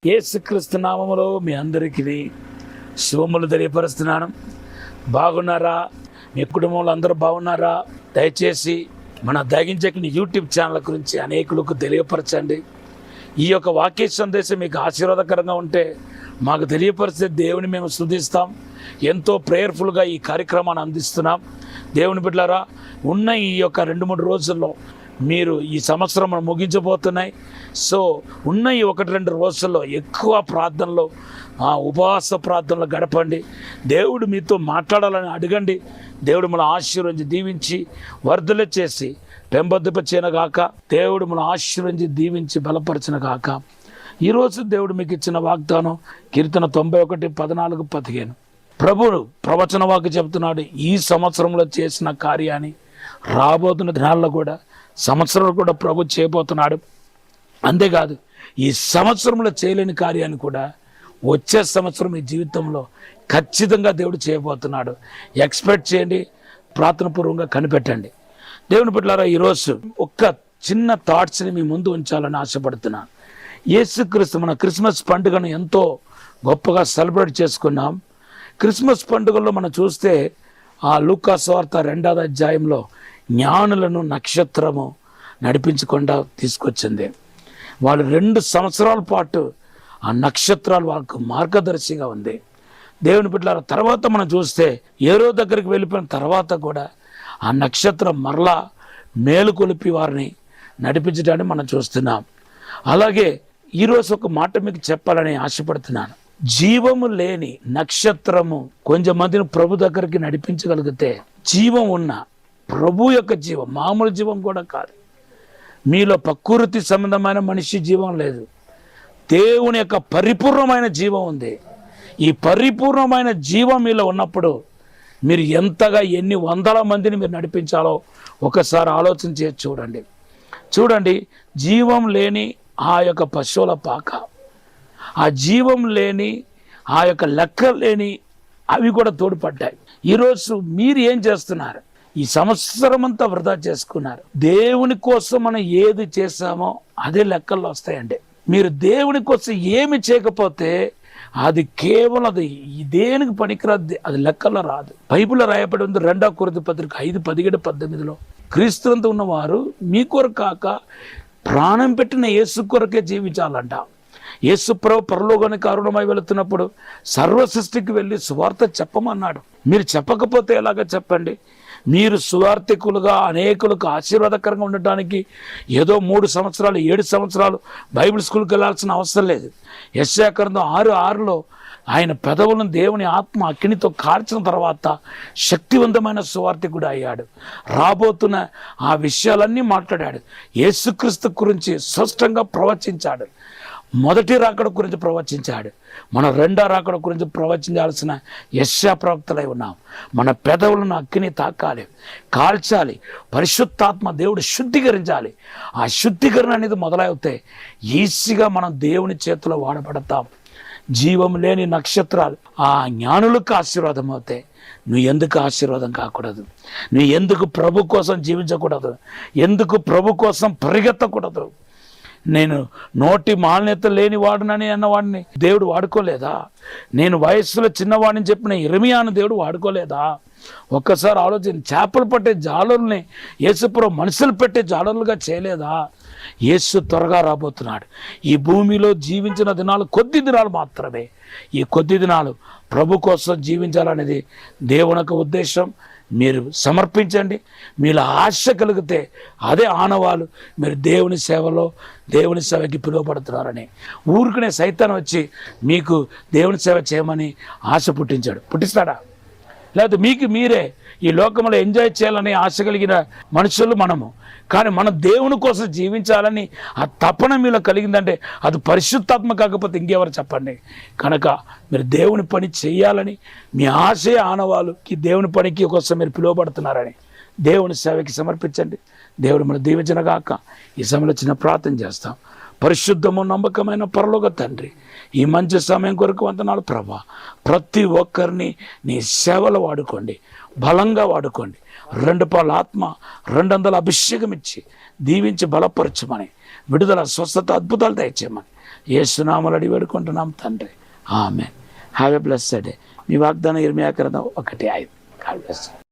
యేసుక్రీస్తు నామములో మీ అందరికీ శుభములు తెలియపరుస్తున్నాను. బాగున్నారా? మీ కుటుంబంలో అందరూ బాగున్నారా? దయచేసి మన దగించని యూట్యూబ్ ఛానల్ గురించి అనేకులకు తెలియపరచండి. ఈ యొక్క వాక్య సందేశం మీకు ఆశీర్వాదకరంగా ఉంటే మాకు తెలియపరిస్తే దేవుని మేము స్తుతిస్తాం. ఎంతో ప్రేయర్ఫుల్గా ఈ కార్యక్రమాన్ని అందిస్తున్నాం. దేవుని బిడ్డలారా, ఉన్న ఈ యొక్క 2-3 రోజుల్లో మీరు ఈ సంవత్సరం ముగించబోతున్నాయి. సో ఉన్న ఈ 1-2 రోజుల్లో ఎక్కువ ప్రార్థనలో ఉపవాస ప్రార్థనలు గడపండి. దేవుడు మీతో మాట్లాడాలని అడగండి. దేవుడు మన ఆశీర్వదించి దీవించి వర్ధల చేసి పెంబొద్దుప చేయనగాక. దేవుడు మన ఆశీర్వదించి దీవించి బలపరచిన గాక. ఈరోజు దేవుడు మీకు ఇచ్చిన వాగ్దానం కీర్తన 91:14-15. ప్రభువు ప్రవచన వాక్కు చెబుతున్నాడు. ఈ సంవత్సరంలో చేసిన కార్యాన్ని రాబోతున్న దినాల్లో కూడా సంవత్సరంలో కూడా ప్రభు చేయబోతున్నాడు. అంతేకాదు, ఈ సంవత్సరంలో చేయలేని కార్యాన్ని కూడా వచ్చే సంవత్సరం మీ జీవితంలో ఖచ్చితంగా దేవుడు చేయబోతున్నాడు. ఎక్స్పెక్ట్ చేయండి, ప్రార్థనాపూర్వకంగా కనిపెట్టండి. దేవుని బిడ్డలారా, ఈరోజు ఒక్క చిన్న థాట్స్ని మీ ముందు ఉంచాలని ఆశపడుతున్నాను. యేసుక్రీస్తు మన క్రిస్మస్ పండుగను ఎంతో గొప్పగా సెలబ్రేట్ చేసుకున్నాం. క్రిస్మస్ పండుగల్లో మనం చూస్తే లూకా సువార్త 2వ అధ్యాయంలో జ్ఞానులను నక్షత్రము నడిపించకుండా తీసుకొచ్చింది. వాళ్ళు 2 సంవత్సరాల పాటు ఆ నక్షత్రాలు వాళ్ళకు మార్గదర్శిగా ఉంది. దేవుని బిడ్డల తర్వాత మనం చూస్తే ఏరో దగ్గరికి వెళ్ళిపోయిన తర్వాత కూడా ఆ నక్షత్రం మరలా మేలుకొలిపి వారిని నడిపించడాన్ని మనం చూస్తున్నాం. అలాగే ఈరోజు ఒక మాట మీకు చెప్పాలని ఆశపడుతున్నాను. జీవము లేని నక్షత్రము కొంచెం మందిని ప్రభు దగ్గరికి నడిపించగలిగితే, జీవం ఉన్న ప్రభు యొక్క జీవం, మామూలు జీవం కూడా కాదు, మీలో ప్రకృతి సంబంధమైన మనిషి జీవం లేదు, దేవుని యొక్క పరిపూర్ణమైన జీవం ఉంది. ఈ పరిపూర్ణమైన జీవం మీలో ఉన్నప్పుడు మీరు ఎంతగా ఎన్ని వందల మందిని మీరు నడిపించాలో ఒకసారి ఆలోచన చేసి చూడండి. జీవం లేని ఆ యొక్క పశువుల పాక, ఆ జీవం లేని ఆ యొక్క లెక్క లేని అవి కూడా తోడ్పడ్డాయి. ఈరోజు మీరు ఏం చేస్తున్నారు? ఈ సంవత్సరం అంతా వృధా చేసుకున్నారు. దేవుని కోసం మనం ఏది చేసామో అదే లెక్కల్లో వస్తాయండి. మీరు దేవుని కోసం ఏమి చేయకపోతే అది కేవలం అది దేనికి పనికిరాదు, అది లెక్కల్లో రాదు. బైబిల్లో రాయబడి ఉంది 2వ కొరింథీ పత్రిక 5:17-18 క్రీస్తునందు ఉన్నవారు మీ కొరకు కాక ప్రాణం పెట్టిన యేసు కొరకే జీవించాలంట. యేసు ప్రభు పరలోకానికి అరుణమై వెళుతున్నప్పుడు సర్వ సృష్టికి వెళ్ళి సువార్త చెప్పమన్నాడు. మీరు చెప్పకపోతే ఎలాగ చెప్పండి? మీరు సువార్థికులుగా అనేకులకు ఆశీర్వాదకరంగా ఉండటానికి ఏదో 3 సంవత్సరాలు 7 సంవత్సరాలు బైబిల్ స్కూల్కి వెళ్ళాల్సిన అవసరం లేదు. యెషయా గ్రంథం 6:6లో ఆయన పెదవులను దేవుని ఆత్మ అగ్నితో కార్చిన తర్వాత శక్తివంతమైన సువార్థికుడు అయ్యాడు. రాబోతున్న ఆ విషయాలన్నీ మాట్లాడాడు. యేసుక్రీస్తు గురించి స్పష్టంగా ప్రవచించాడు. మొదటి రాకడ గురించి ప్రవచించాడు. మన 2వ రాకడ గురించి ప్రవచించాల్సిన యెషయా ప్రవక్తలై ఉన్నాం. మన పెదవులను అగ్ని తాకాలి, కాల్చాలి. పరిశుద్ధాత్మ దేవుడు శుద్ధీకరించాలి. ఆ శుద్ధీకరణ అనేది మొదలవుతే ఈజీగా మనం దేవుని చేతిలో వాడబడతాం. జీవం లేని నక్షత్రాలు ఆ జ్ఞానులకు ఆశీర్వాదం అవుతాయి. నువ్వు ఎందుకు ఆశీర్వాదం కాకూడదు? నువ్వు ఎందుకు ప్రభు కోసం జీవించకూడదు? ఎందుకు ప్రభు కోసం పరిగెత్తకూడదు? నేను నోటి మాన్యత లేని వాడునని అన్నవాడిని దేవుడు వాడుకోలేదా? నేను వయస్సులో చిన్నవాడిని చెప్పిన ఇర్మియాను దేవుడు వాడుకోలేదా? ఒక్కసారి ఆలోచన. చేపలు పట్టే జాలరుల్ని యేసుప్రభు మనుషులు పెట్టే జాలరులుగా చేయలేదా? యేసు త్వరగా రాబోతున్నాడు. ఈ భూమిలో జీవించిన దినాలు కొద్ది దినాలు మాత్రమే. ఈ కొద్ది దినాలు ప్రభు కోసం జీవించాలనేది దేవుని యొక్క ఉద్దేశం. మీరు సమర్పించండి. మీలో ఆశ కలిగితే అదే ఆనవాలు మీరు దేవుని సేవకి పిలువబడుతున్నారని. ఊరికనే సైతాన్ వచ్చి మీకు దేవుని సేవ చేయమని ఆశ పుట్టిస్తాడా? లేకపోతే మీకు మీరే ఈ లోకంలో ఎంజాయ్ చేయాలని ఆశ కలిగిన మనుషులు మనము. కానీ మనం దేవుని కోసం జీవించాలని ఆ తపన మీలో కలిగిందంటే అది పరిశుద్ధాత్మ కాకపోతే ఇంకెవరు చెప్పండి. కనుక మీరు దేవుని పని చేయాలని మీ ఆశయ ఆనవాళ్ళకి దేవుని పనికి కోసం మీరు పిలువబడుతున్నారని దేవుని సేవకి సమర్పించండి. దేవుడు మనం దీవించనగాక. ఈ సమయంలో చిన్న ప్రార్థన చేస్తాం. పరిశుద్ధము నమ్మకమైన పరలోక తండ్రి, ఈ మంచి సమయం కొరకు వందనాలు ప్రభా. ప్రతి ఒక్కరిని నీ సేవలు వాడుకోండి, బలంగా వాడుకోండి. 2 పాల ఆత్మ 200 అభిషేకం ఇచ్చి దీవించి బలపరచమని, విడుదల స్వస్థత అద్భుతాలు దయచేయమని యేసునామములో అడిగి వేడుకుంటున్నాం తండ్రి, ఆమేన్. Have a blessed day. మీ వాగ్దానం ఇర్మియా గ్రంథం 1:5. God bless you.